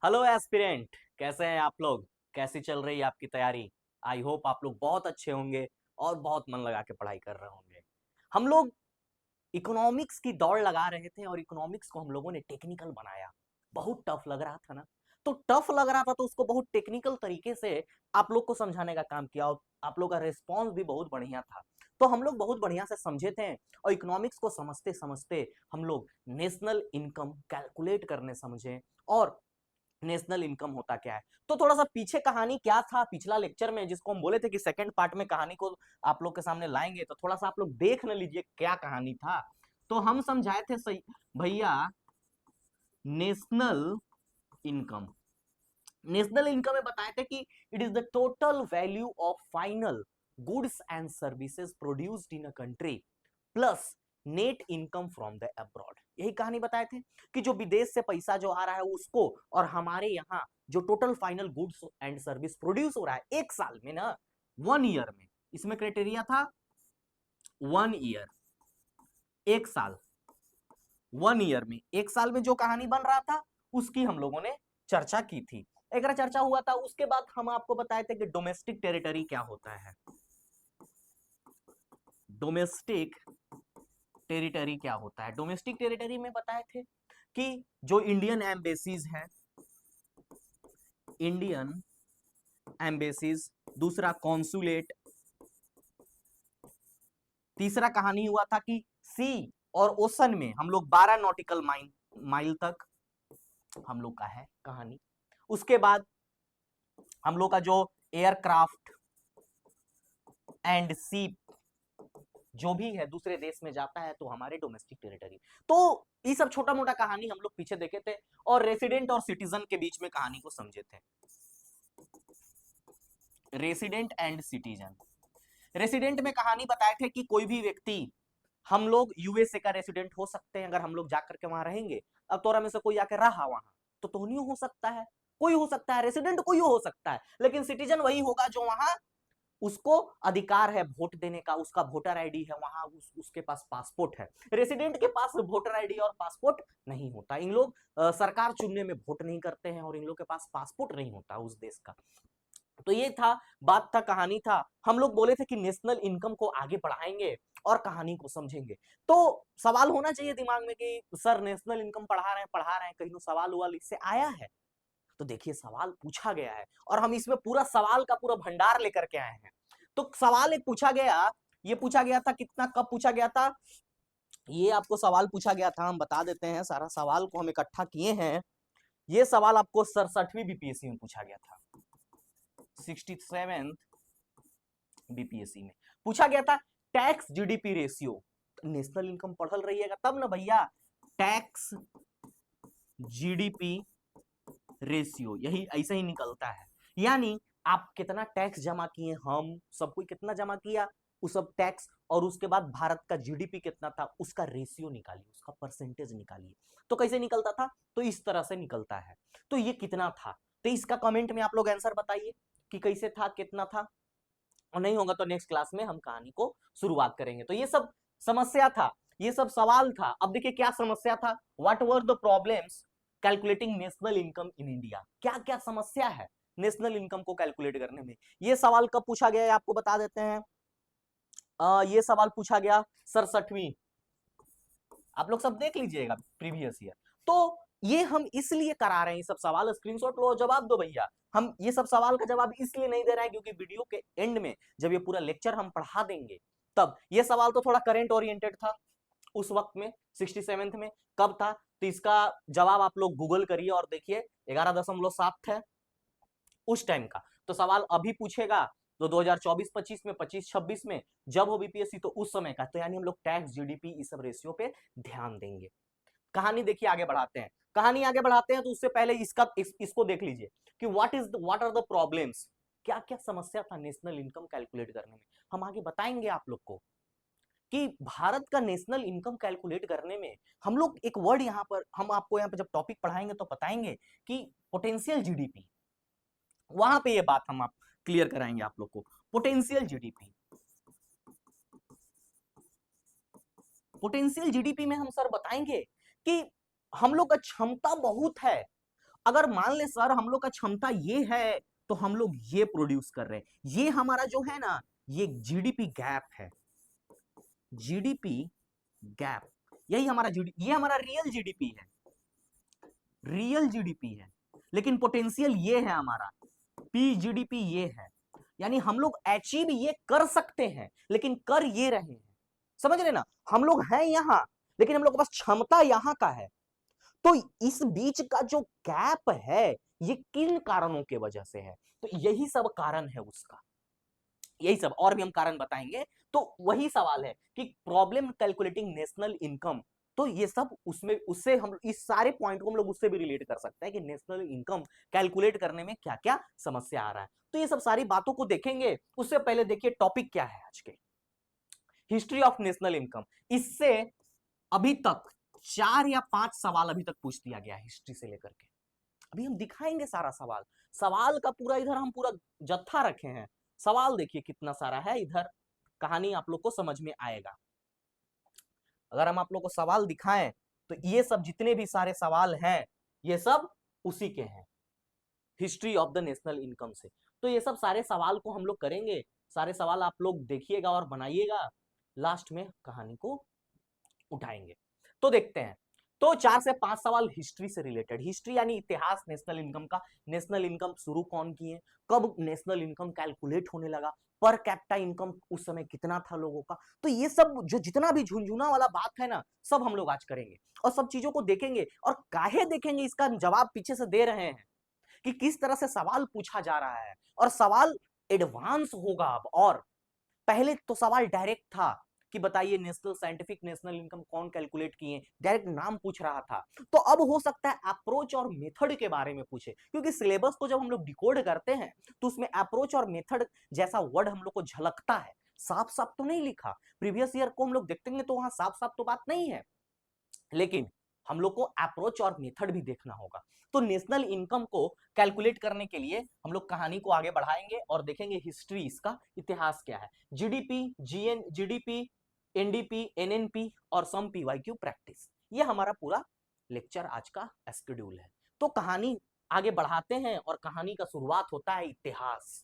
Hello aspirant, कैसे हैं आप लोग? कैसी चल रही है आपकी तैयारी? आई होप आप लोग बहुत अच्छे होंगे और बहुत मन लगा के पढ़ाई कर रहे होंगे। हम लोग इकोनॉमिक्स की दौड़ लगा रहे थे और इकोनॉमिक्स को हम लोगों ने टेक्निकल बनाया। बहुत टफ लग रहा था ना? तो टफ लग रहा था तो उसको बहुत टेक्निकल तरीके से आप लोग को समझाने का काम किया और आप लोग का रिस्पॉन्स भी बहुत बढ़िया था। तो हम लोग बहुत बढ़िया से समझे थे और इकोनॉमिक्स को समझते समझते हम लोग नेशनल इनकम कैलकुलेट करने समझे और नेशनल इनकम होता क्या है। तो थोड़ा सा पीछे कहानी क्या था पिछला लेक्चर में, जिसको हम बोले थे कि सेकंड पार्ट में कहानी को आप लोग के सामने लाएंगे, तो थोड़ा सा आप लोग देख न लीजिए क्या कहानी था। तो हम समझाए थे सही भैया, नेशनल इनकम। नेशनल इनकम में बताए थे कि it is the total value of final goods and services produced in a country plus net income from the abroad. यही कहानी बताए थे कि जो विदेश से पैसा जो आ रहा है उसको और हमारे यहाँ जो total final goods and service produce हो रहा है एक साल में ना, 1 ईयर में, इसमें क्राइटेरिया था 1 ईयर, एक साल। 1 ईयर में, एक साल में जो कहानी बन रहा था उसकी हम लोगों ने चर्चा की थी। एक चर्चा हुआ था, उसके बाद हम आपको बताए थे कि डोमेस्टिक टेरिटरी क्या होता है। डोमेस्टिक टेरिटरी क्या होता है? डोमेस्टिक टेरिटरी में बताए थे कि जो इंडियन एम्बेसीज हैं, इंडियन एम्बेसीज, दूसरा कॉन्सुलेट, तीसरा कहानी हुआ था कि सी और ओशन में हम लोग 12 नॉटिकल माइल तक हम लोग का है कहानी। उसके बाद हम लोग का जो एयरक्राफ्ट एंड सीप जो भी है दूसरे देश में जाता है तो हमारे डोमेस्टिक टेरिटरी। तो ये सब छोटा मोटा कहानी हम लोग पीछे देखे थे और रेसिडेंट और सिटीजन के बीच में कहानी को समझे थे। रेसिडेंट एंड सिटीजन, रेसिडेंट में कहानी बताए थे कि कोई भी व्यक्ति, हम लोग यूएसए का रेसिडेंट हो सकते हैं अगर हम लोग जाकर के वहां रहेंगे। अब तोरा में से कोई आके रहा वहां तो तोहनियो हो सकता है, कोई हो सकता है, रेसिडेंट कोई हो सकता है, लेकिन सिटीजन वही होगा जो वहां उसको अधिकार है वोट देने का, उसका वोटर आईडी है वहां, उसके पास पासपोर्ट है। रेसिडेंट के पास वोटर आईडी और पासपोर्ट नहीं होता। इन लोग सरकार चुनने में वोट नहीं करते हैं और इन लोग के पास पासपोर्ट नहीं होता उस देश का। तो ये था, बात था, कहानी था। हम लोग बोले थे कि नेशनल इनकम को आगे बढ़ाएंगे और कहानी को समझेंगे। तो सवाल होना चाहिए दिमाग में कि सर नेशनल इनकम पढ़ा रहे हैं, कहीं सवाल वाल इससे आया है? तो देखिए सवाल पूछा गया है और हम इसमें पूरा सवाल का पूरा भंडार लेकर के आए हैं। तो सवाल एक पूछा गया, ये पूछा गया था कितना, कब पूछा गया था, ये आपको सवाल पूछा गया था, हम बता देते हैं, सारा सवाल को हम इकट्ठा किए हैं। ये सवाल आपको 67वीं बीपीएससी में पूछा गया था, 67 बीपीएससी में पूछा गया था। Tax GDP ratio, national income पढ़ल रहिएगा तब ना भैया। टैक्स जीडीपी रेशियो यही ऐसे ही निकलता है, यानी आप कितना टैक्स जमा किए, हम सब कोई कितना जमा किया, उस सब टैक्स, और उसके बाद भारत का जीडीपी कितना था उसका रेशियो निकालिए, उसका परसेंटेज निकालिए। तो कैसे निकलता था? तो इस तरह से निकलता है। तो ये कितना था? तो इसका कमेंट में आप लोग आंसर बताइए कि कैसे था, कितना था। और नहीं होगा तो नेक्स्ट क्लास में हम कहानी को शुरुआत करेंगे। तो ये सब समस्या था, ये सब सवाल था। अब देखिए क्या समस्या था, what were the problems calculating national income in India. क्या क्या समस्या है नेशनल इनकम को कैलकुलेट करने में? ये सवाल कब पूछा गया है आपको बता देते हैं। ये सवाल पूछा गया 67वीं, आप लोग सब देख लीजिएगा प्रीवियस ईयर। तो ये हम इसलिए करा रहे हैं, ये सब सवाल स्क्रीनशॉट लो, जवाब दो भैया। हम ये सब सवाल का जवाब इसलिए नहीं दे रहे हैं क्योंकि वीडियो के एंड में जब ये पूरा लेक्चर हम पढ़ा देंगे तब ये सवाल तो थोड़ा करंट ओरिएंटेड था उस वक्त में, 67th में कब था, तो इसका जवाब आप लोग गूगल करिए और देखिए 11.7 है उस टाइम का। तो सवाल अभी पूछेगा तो 2024-25 में, 25-26 में जब हो बीपीएससी तो उस समय का, तो यानी हम लोग टैक्स जीडीपी इस सब रेशियो पे ध्यान देंगे। कहानी देखिए आगे बढ़ाते हैं, कहानी आगे बढ़ाते हैं तो उससे पहले इसको देख लीजिए कि व्हाट आर द प्रॉब्लम्स, क्या क्या समस्या था नेशनल इनकम कैलकुलेट करने में। हम आगे बताएंगे आप लोग को कि भारत का नेशनल इनकम कैलकुलेट करने में हम लोग एक वर्ड यहां पर, हम आपको यहां पर जब टॉपिक पढ़ाएंगे तो बताएंगे कि पोटेंशियल जीडीपी, वहां पे ये बात हम आप क्लियर कराएंगे आप लोग को। पोटेंशियल जीडीपी, पोटेंशियल जीडीपी में हम सर बताएंगे कि हम लोग का क्षमता बहुत है अगर मान ले सर हम लोग का क्षमता ये है तो हम लोग ये प्रोड्यूस कर रहे हैं, ये हमारा जो है ना ये जीडीपी गैप है, जीडीपी गैप, यही हमारा जीडीपी, ये हमारा रियल जीडीपी है, रियल जीडीपी है, लेकिन पोटेंशियल ये है हमारा, पी जीडीपी ये है, यानी हम लोग अचीव ये कर सकते हैं लेकिन कर ये रहे हैं, समझ रहे ना, हम लोग हैं यहां लेकिन हम लोग के पास क्षमता यहां का है। तो इस बीच का जो गैप है ये किन कारणों के वजह से है, तो यही सब कारण है उसका, यही सब और भी हम कारण बताएंगे। तो वही सवाल है कि प्रॉब्लम कैलकुलेटिंग नेशनल इनकम, तो ये सब उसमें उससे हम इस सारे पॉइंट को हम लोग उससे भी रिलेट कर सकते हैं कि नेशनल इनकम कैलकुलेट करने में क्या क्या समस्या आ रहा है। तो ये सब सारी बातों को देखेंगे, उससे पहले देखिए टॉपिक क्या है आज के, हिस्ट्री ऑफ नेशनल इनकम। इससे अभी तक 4 या 5 सवाल अभी तक पूछ दिया गया हिस्ट्री से लेकर के, अभी हम दिखाएंगे सारा सवाल, सवाल का पूरा इधर हम पूरा जत्था रखे हैं, सवाल देखिए कितना सारा है इधर, कहानी आप लोग को समझ में आएगा। अगर हम आप लोग को सवाल दिखाएं तो ये सब जितने भी सारे सवाल हैं ये सब उसी के हैं, history of the national income से। तो ये सब सारे सवाल को हम लोग करेंगे, सारे सवाल आप लोग देखिएगा और बनाइएगा, लास्ट में कहानी को उठाएंगे। तो देखते हैं, तो 4 से 5 सवाल हिस्ट्री से रिलेटेड, हिस्ट्री यानी इतिहास नेशनल इनकम का, नेशनल इनकम शुरू कौन किए, कब नेशनल इनकम कैलकुलेट होने लगा, पर कैपिटा इनकम उस समय कितना था लोगों का, तो ये सब जो जितना भी झुंझुना वाला बात है ना सब हम लोग आज करेंगे और सब चीजों को देखेंगे। और काहे देखेंगे इसका जवाब पीछे से दे रहे हैं कि किस तरह से सवाल पूछा जा रहा है, और सवाल एडवांस होगा अब, और पहले तो सवाल डायरेक्ट था कि बताइए नेशनल साइंटिफिक नेशनल इनकम कौन कैलकुलेट किए, डायरेक्ट नाम पूछ रहा था। तो अब हो सकता है अप्रोच और मेथड के बारे में पूछे, क्योंकि सिलेबस को जब हम लोग डिकोड करते हैं तो उसमें अप्रोच और मेथड जैसा वर्ड हम लोग को झलकता है, साफ साफ तो नहीं लिखा, प्रीवियस ईयर को हम लोग देखते हैं तो वहां साफ साफ तो बात नहीं है, लेकिन हम लोग को अप्रोच और मेथड भी देखना होगा। तो नेशनल इनकम को कैलकुलेट करने के लिए हम लोग कहानी को आगे बढ़ाएंगे और देखेंगे हिस्ट्री, इसका इतिहास क्या है, जीडीपी, जीडीपी, एनडीपी, एनएनपी और सम पीवाईक्यू प्रैक्टिस, ये हमारा पूरा लेक्चर आज का शेड्यूल है। तो कहानी आगे बढ़ाते हैं और कहानी का शुरुआत होता है इतिहास।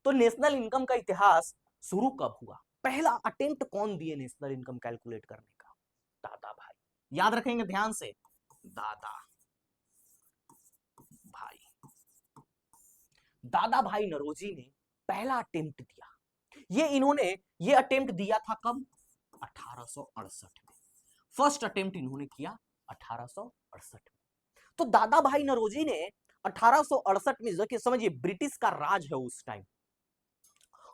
तो नेशनल इनकम का इतिहास शुरू कब हुआ, पहला अटेम्प्ट कौन दिए नेशनल इनकम कैलकुलेट करने का, दादा भाई, याद रखेंगे ध्यान से, दादा भाई, दादा भाई नौरोजी ने पहला अटेम्प्ट दिया। ये अटेम्प्ट दिया था कब, 1868 में, फर्स्ट अटेम्प्ट इन्होंने किया 1868 में। तो दादा भाई नौरोजी ने 1868 में, देखिए समझिए ब्रिटिश का राज है उस टाइम,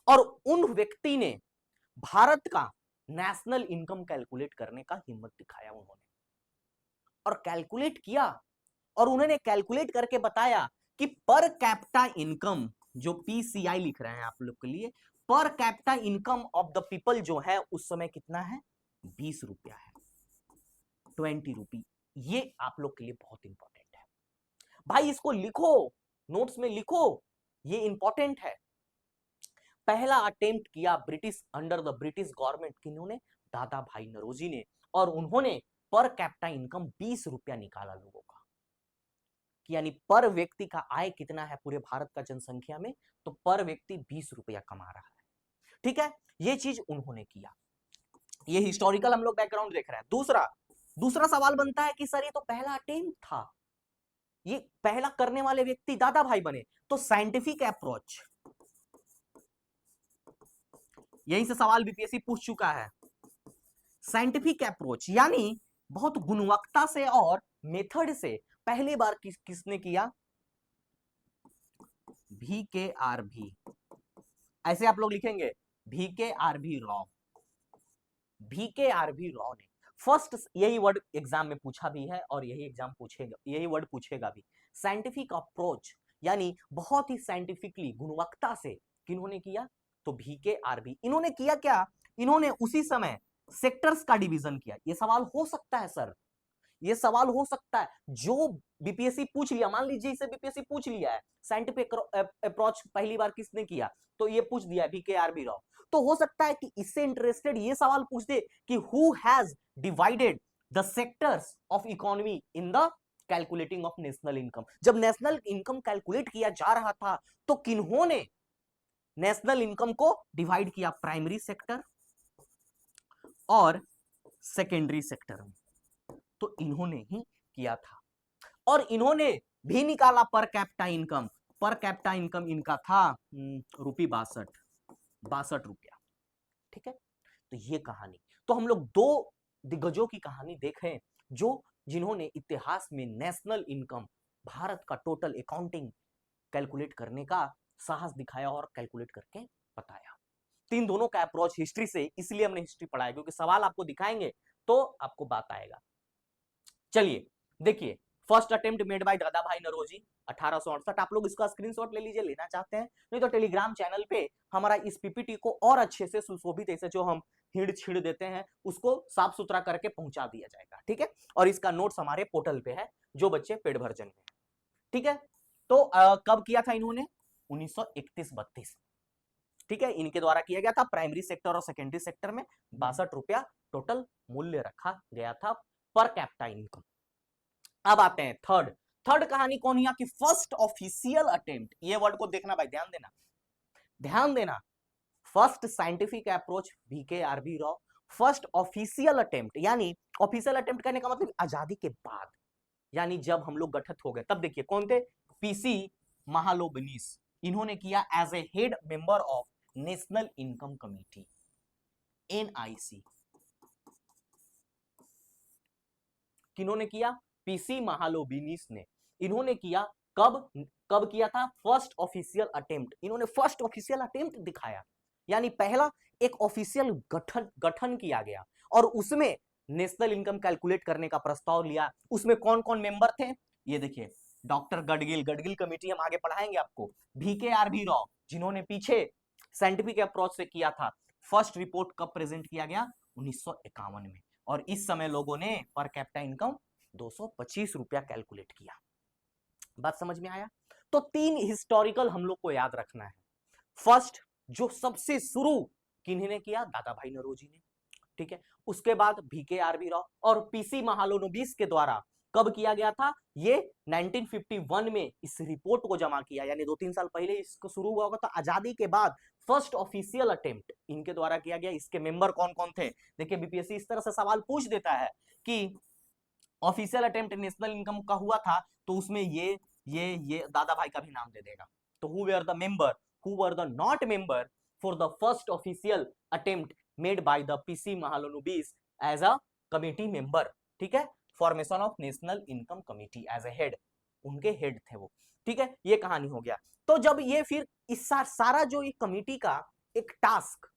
और उन व्यक्ति ने भारत का नेशनल इनकम कैलकुलेट करने का हिम्मत दिखाया उन्होंने, और कैलकुलेट किया, और उन्होंने कैलकुलेट करके बताया कि पर कैपिटा इनकम, जो पीसीआई लिख रहे हैं आप लोग के लिए, per capita income of the people जो है उस समय कितना है, 20 रुपया है, 20 रुपी। ये आप लोग के लिए बहुत इंपॉर्टेंट है भाई, इसको लिखो, नोट्स में लिखो, ये इंपॉर्टेंट है। पहला अटेम्प्ट किया British, under the British government, किन्होंने, दादा भाई नौरोजी ने, और उन्होंने पर कैपिटा इनकम 20 रुपया निकाला लोगों का, यानी पर व्यक्ति का आय कितना है पूरे भारत का जनसंख्या में, तो पर व्यक्ति 20 रुपया कमा रहा है, ठीक है, ये चीज उन्होंने किया। ये हिस्टोरिकल हम लोग बैकग्राउंड देख रहे हैं। दूसरा सवाल बनता है कि सर ये तो पहला अटेम्प्ट था, ये पहला करने वाले व्यक्ति दादा भाई बने, तो साइंटिफिक अप्रोच, यहीं से सवाल बीपीएससी पूछ चुका है, साइंटिफिक अप्रोच यानी बहुत गुणवत्ता से और मेथड से पहली बार किसने किया, VKRV, ऐसे आप लोग लिखेंगे, VKRV राव, VKRV राव ने फर्स्ट, यही वर्ड एग्जाम में पूछा भी है और यही एग्जाम पूछेगा, यही वर्ड पूछेगा भी, साइंटिफिक अप्रोच यानी बहुत ही साइंटिफिकली गुणवत्ता से किन्होंने किया, तो VKRV। इन्होंने किया क्या, इन्होंने उसी समय सेक्टर्स का डिवीजन किया। ये सवाल हो सकता है सर, ये सवाल हो सकता है जो बीपीएससी पूछ लिया, मान लीजिए इसे बीपीएससी पूछ लिया है, साइंटिफिक अप्रोच पहली बार किसने किया, तो ये पूछ दिया VKRV राव, तो हो सकता है कि इससे इंटरेस्टेड ये सवाल पूछ दे कि who has divided the sectors of economy in the calculating of national income. जब नेशनल इनकम कैलकुलेट किया जा रहा था तो किन्होंने नेशनल इनकम को डिवाइड किया? प्राइमरी सेक्टर और सेकेंडरी सेक्टर में, तो इन्होंने ही किया था। और इन्होंने भी निकाला per capita income. Per capita income इनका था ₹62 ठीक है। तो ये कहानी, तो हम लोग दो दिग्गजों की कहानी देखें जो जिन्होंने इतिहास में नेशनल इनकम, भारत का टोटल अकाउंटिंग कैलकुलेट करने का साहस दिखाया और कैलकुलेट करके बताया। तीन दोनों का अप्रोच हिस्ट्री से, इसलिए हमने हिस्ट्री पढ़ाया क्योंकि सवाल आपको दिखाएंगे तो आपको बात आएगा। चलिए देखिए, फर्स्ट अटेम्प्ट मेड बाय दादा भाई नौरोजी 1868। आप लोग इसका स्क्रीनशॉट ले लीजिए, लेना चाहते हैं, नहीं तो टेलीग्राम चैनल पे हमारा इस पीपीटी को और अच्छे से सुशोभित ऐसे जो हम हिड़ छिड़ देते हैं उसको साफ सुथरा करके पहुंचा दिया जाएगा, ठीक है। और इसका नोट्स हमारे पोर्टल पे है जो बच्चे पेड वर्जन में, ठीक है। तो कब किया था इन्होंने? 1931-32, ठीक है, इनके द्वारा किया गया था। प्राइमरी सेक्टर और सेकेंडरी सेक्टर में ₹62 टोटल मूल्य रखा गया था पर कैपिटा इनकम। अब आते हैं थर्ड कहानी कौन है कि फर्स्ट ऑफिशियल अटेम्प्ट। ये वर्ड को देखना भाई, ध्यान देना। First scientific approach VKRB Rao. First official attempt, यानी ऑफिशियल अटेम्प्ट करने का मतलब आजादी के बाद, यानी जब हम लोग गठित हो गए तब। देखिए कौन थे? PC महालोबनीस, इन्होंने किया as a head member of national income committee, NIC। किन्होंने किया? PC महालोबनीस ने। इन्होंने किया कब किया था? First official attempt. इन्होंने फर्स्ट ऑफिशियल अटेम्प्ट दिखाया, यानी पहला एक ऑफिशियल गठन किया गया और उसमें नेशनल इनकम कैलकुलेट करने का प्रस्ताव लिया। उसमें कौन कौन मेंबर थे ये देखिए, डॉक्टर गडगिल कमेटी हम आगे पढ़ाएंगे आपको। VKRB राव, जिन्होंने पीछे साइंटिफिक अप्रोच से किया था। फर्स्ट रिपोर्ट कब प्रेजेंट किया गया? 1951 में। और इस समय लोगों ने पर कैपिटा इनकम ₹225 कैलकुलेट किया। बात समझ में आया? तो तीन हिस्टोरिकल हम लोग को याद रखना है। फर्स्ट जो सबसे शुरू किन्होंने किया? दादा भाई नौरोजी ने, ठीक है। उसके बाद VKRB राव और PC महालोनोबिस के द्वारा कब किया गया था? ये 1951 में इस रिपोर्ट को जमा किया, यानी 2-3 साल पहले इसको शुरू हुआ होगा। तो आजादी के बाद फर्स्ट ऑफिशियल अटेम्प्ट इनके द्वारा किया गया। इसके मेंबर कौन कौन थे? देखिए बीपीएससी इस तरह से सवाल पूछ देता है कि ऑफिशियल अटेम्प्ट नेशनल इनकम का हुआ था तो उसमें ये दादा भाई का भी नाम दे देगा। तो who were the member, who were the not member for the first official attempt made by the PC Mahalanobis as a committee member, ठीक है। Formation of national income committee as a head, उनके हेड थे वो, ठीक है। ये कहानी हो गया। तो जब ये फिर इस सारा जो ये कमिटी का एक टास्क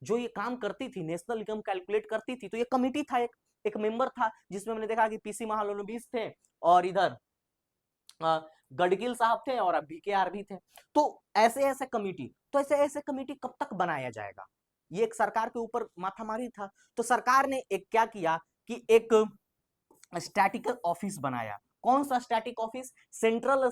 जो ये काम करती थी, नेशनल इनकम कैलकुलेट करती थी, तो ये कमिटी था, एक मेंबर था जिसमें हमने देखा कि PC महालोनोबिस थे और इधर गडगिल साहब थे और अब VKRB थे। तो ऐसे कमिटी, तो ऐसे कमिटी कब तक बनाया जाएगा? ये एक सरकार के ऊपर माथामारी था। तो सरकार ने एक क्या किया कि एक स्टैटिकल ऑफिस बनाया। कौन सा static office? Central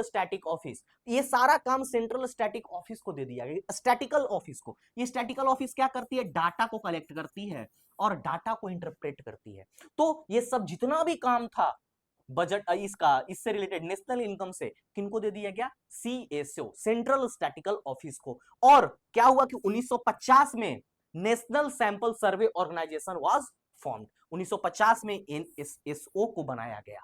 static office. ये सारा काम सेंट्रल स्टैटिक ऑफिस को दे दिया गया, स्टैटिकल ऑफिस को। ये स्टैटिकल ऑफिस क्या करती है? डाटा को कलेक्ट करती है और डाटा को इंटरप्रेट करती है। तो ये सब जितना भी काम था बजट इससे रिलेटेड नेशनल इनकम से, किनको दे दिया गया? CSO, सेंट्रल स्टैटिकल ऑफिस को। और क्या हुआ कि 1950 में national sample survey organisation was formed. 1950 में NSSO को बनाया गया,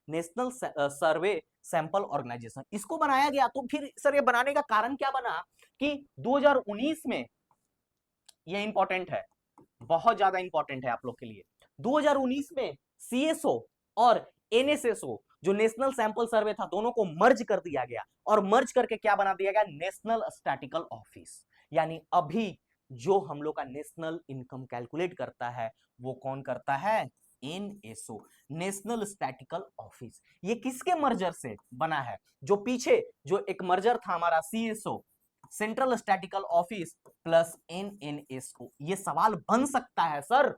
नेशनल सर्वे सैंपल ऑर्गेनाइजेशन, इसको बनाया गया। तो फिर सर ये बनाने का कारण क्या बना कि 2019 में, ये इंपॉर्टेंट है, बहुत ज्यादा इंपॉर्टेंट है आप लोग के लिए, 2019 में CSO और NSSO जो नेशनल सैंपल सर्वे था, दोनों को मर्ज कर दिया गया और मर्ज करके क्या बना दिया गया? National statistical office. यानी अभी जो हम लोग का नेशनल इनकम कैलकुलेट करता है वो कौन करता है? NSO, national statistical office. ये किसके मर्जर से बना है? जो पीछे जो एक मर्जर था हमारा CSO, central statistical office plus NSO। ये सवाल बन सकता है सर,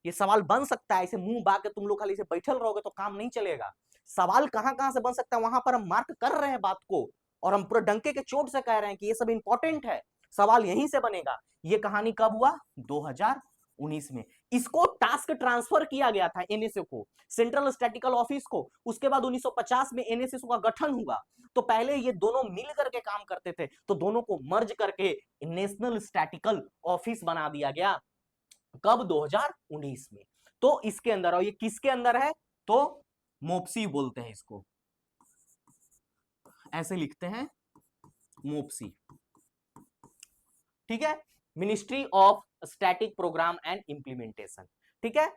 ये सवाल बन सकता है। इसे मुंह बांध के तुम लोग खाली इसे बैठल रहोगे तो काम नहीं चलेगा। सवाल कहां से बन सकता है वहां पर हम मार्क कर रहे हैं बात को, और हम पूरे डंके के चोट से कह रहे हैं कि ये सब इंपॉर्टेंट है, सवाल यहीं से बनेगा। ये कहानी कब हुआ? 2019 में। इसको टास्क ट्रांसफर किया गया था एनएसओ को, सेंट्रल स्टैटिकल ऑफिस को। उसके बाद 1950 में एनएसएस का गठन हुआ। तो पहले ये दोनों मिल करके काम करते थे, तो दोनों को मर्ज करके नेशनल स्टैटिकल ऑफिस बना दिया गया। कब? 2019 में। तो इसके अंदर, और ये किसके अंदर है? तो मोप्सी बोलते हैं इसको, ऐसे लिखते हैं मोप्सी, ठीक है, ministry of static programme and implementation, ठीक है।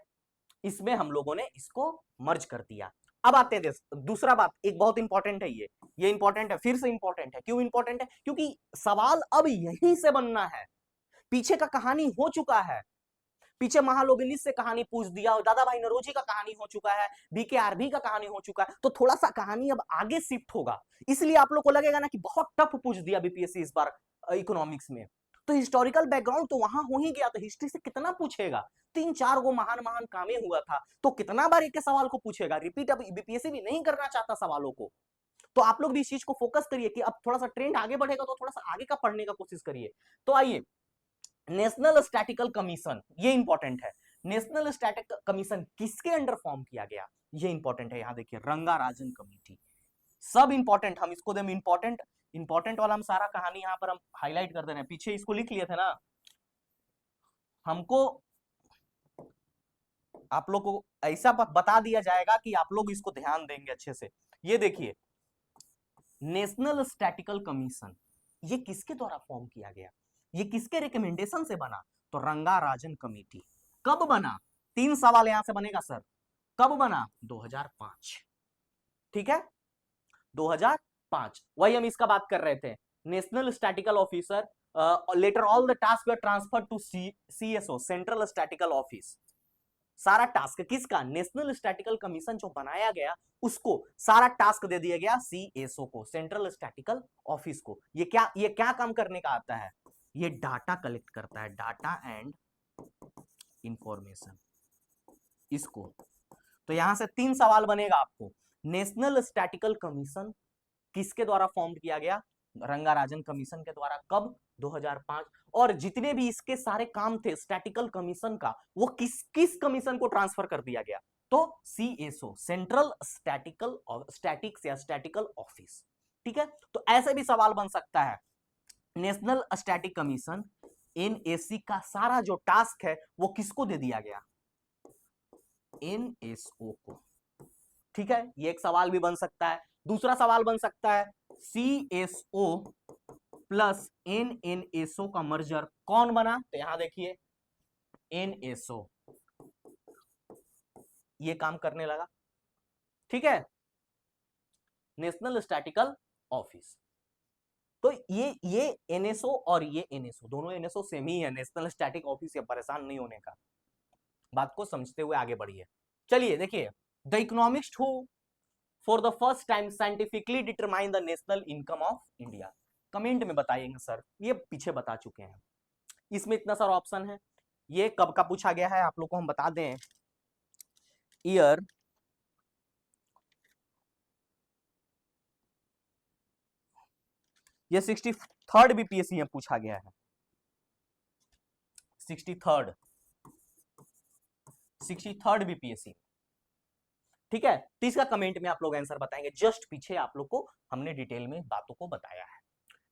इसमें हम लोगों ने इसको मर्ज कर दिया। अब आते हैं दूसरा बात, एक बहुत इंपॉर्टेंट है ये इंपॉर्टेंट है, फिर से इंपॉर्टेंट है। क्यों इंपॉर्टेंट है? क्योंकि सवाल अब यहीं से बनना है। पीछे का कहानी हो चुका है, पीछे महालोबिनिस से कहानी पूछ दिया, और दादा भाई नौरोजी का कहानी हो चुका है, बीकेआरबी का कहानी हो चुका है, तो थोड़ा सा कहानी अब आगे शिफ्ट होगा। इसलिए आप लोग को लगेगा ना कि बहुत टफ पूछ दिया बीपीएससी इस बार इकोनॉमिक्स में। तो हिस्टोरिकल बैकग्राउंड तो वहां हो ही गया, तो हिस्ट्री से कितना पूछेगा? 3-4 गो महान महान कामें हुआ था, तो कितना बार एक के सवाल को पूछेगा? रिपीट अब बीपीएससी भी नहीं करना चाहता सवालों को। तो आप लोग भी इस चीज को फोकस करिए कि अब थोड़ा सा ट्रेंड आगे बढ़ेगा, तो थोड़ा सा आगे का पढ़ने का कोशिश करिए। तो आइए, नेशनल स्टैटिकल कमीशन, ये इंपॉर्टेंट है। नेशनल स्टैटिक कमीशन किसके अंडर फॉर्म किया गया? ये इंपॉर्टेंट है। यहां देखिए, रंगाराजन कमेटी, सब इंपॉर्टेंट। हम इसको दें इंपॉर्टेंट, इंपॉर्टेंट वाला हम सारा कहानी यहां पर हम हाईलाइट कर दे रहे हैं। पीछे इसको लिख लिए थे ना, हमको आप लोग को ऐसा बता दिया जाएगा कि आप लोग इसको ध्यान देंगे अच्छे से। ये देखिए, नेशनल स्टैटिकल कमीशन, ये किसके द्वारा फॉर्म किया गया? ये किसके रिकमेंडेशन से बना? तो रंगाराजन कमेटी। कब बना? 3 सवाल यहां से बनेगा सर। कब बना? 2005, ठीक है, 2005। वही हम इसका बात कर रहे थे। National statistical officer, later all the task were transfer to CSO, central statistical office. सारा टास्क किसका? नेशनल स्टैटिकल कमीशन जो बनाया गया, उसको सारा टास्क दे दिया गया सीएसओ को, सेंट्रल स्टैटिकल ऑफिस को। ये क्या काम करने का आता है? ये डाटा कलेक्ट करता है, डाटा एंड इंफॉर्मेशन, इसको। तो यहां से 3 सवाल बनेगा आपको। नेशनल स्टैटिकल कमीशन किसके द्वारा फॉर्म किया गया? रंगाराजन कमीशन के द्वारा। कब? 2005। और जितने भी इसके सारे काम थे स्टैटिकल कमीशन का, वो किस किस कमीशन को ट्रांसफर कर दिया गया? तो सीएसओ, सेंट्रल स्टैटिकल स्टैटिक्स या स्टैटिकल ऑफिस, ठीक है। तो ऐसे भी सवाल बन सकता है। नेशनल स्टैटिक कमीशन, एनएसी का सारा जो टास्क है वो किसको दे दिया गया? एनएसओ को, ठीक है। ये एक सवाल भी बन सकता है। दूसरा सवाल बन सकता है, सीएसओ प्लस एनएसओ का मर्जर कौन बना? तो यहां देखिए, एनएसओ ये काम करने लगा, ठीक है, नेशनल स्टैटिकल ऑफिस। तो ये एनएसओ और ये एनएसओ, दोनों एनएसओ सेम ही है, नेशनल स्टैटिक ऑफिस। या परेशान नहीं होने का, बात को समझते हुए आगे बढ़िए। चलिए देखिए, the economics who for the first time scientifically determine the national income of India. Comment में बताइएगा सर, ये पीछे बता चुके हैं। इसमें इतना सारा ऑप्शन है। ये कब का पूछा गया है आप लोग को हम बता दें, ईयर ये 63rd बीपीएससी में पूछा गया है, 63rd बीपीएससी, ठीक है। तो इसका कमेंट में आप लोग आंसर बताएंगे। जस्ट पीछे आप लोग को हमने डिटेल में बातों को बताया है।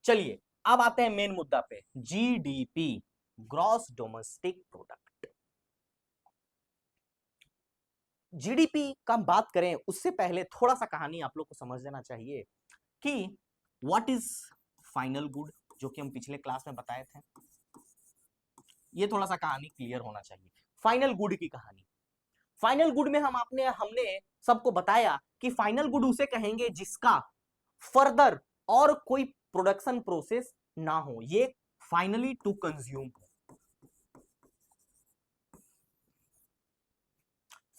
चलिए अब आते हैं मेन मुद्दा पे, GDP, gross domestic product. GDP का बात करें उससे पहले थोड़ा सा कहानी आप लोग को समझ लेना चाहिए कि व्हाट इज फाइनल गुड, जो कि हम पिछले क्लास में बताए थे। ये थोड़ा सा कहानी क्लियर होना चाहिए। फाइनल गुड की कहानी, फाइनल गुड में हमने सबको बताया कि फाइनल गुड उसे कहेंगे जिसका फर्दर और कोई प्रोडक्शन प्रोसेस ना हो, ये फाइनली टू कंज्यूम हो।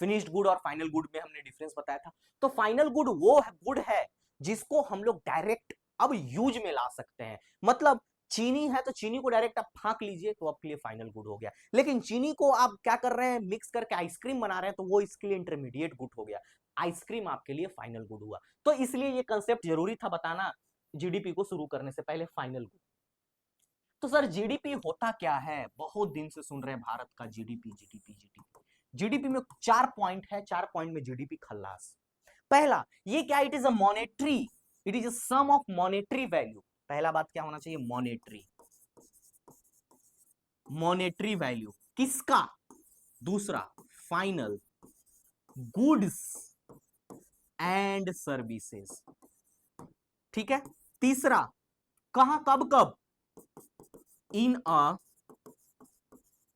फिनिश्ड गुड और फाइनल गुड में हमने डिफरेंस बताया था। तो फाइनल गुड वो गुड है जिसको हम लोग डायरेक्ट अब यूज में ला सकते हैं। मतलब चीनी है तो चीनी को डायरेक्ट आप फाक लीजिए तो आपके लिए फाइनल गुड हो गया। लेकिन चीनी को आप क्या कर रहे हैं, मिक्स करके आइसक्रीम बना रहे हैं, तो वो इसके लिए इंटरमीडिएट गुड हो गया। आइसक्रीम आपके लिए फाइनल गुड हुआ। तो इसलिए ये कंसेप्ट जरूरी था बताना जीडीपी को शुरू करने से पहले, फाइनल गुड। तो सर जीडीपी होता क्या है, बहुत दिन से सुन रहे हैं भारत का जीडीपी जीडीपी जीडीपी। जीडीपी में 4 पॉइंट है, 4 पॉइंट में जीडीपी खल्लास। पहला ये क्या, it is a monetary, it is a sum of monetary value. पहला बात क्या होना चाहिए, मॉनेटरी, मॉनेटरी वैल्यू किसका। दूसरा फाइनल गुड्स एंड सर्विसेज, ठीक है। तीसरा कहां कब कब, इन अ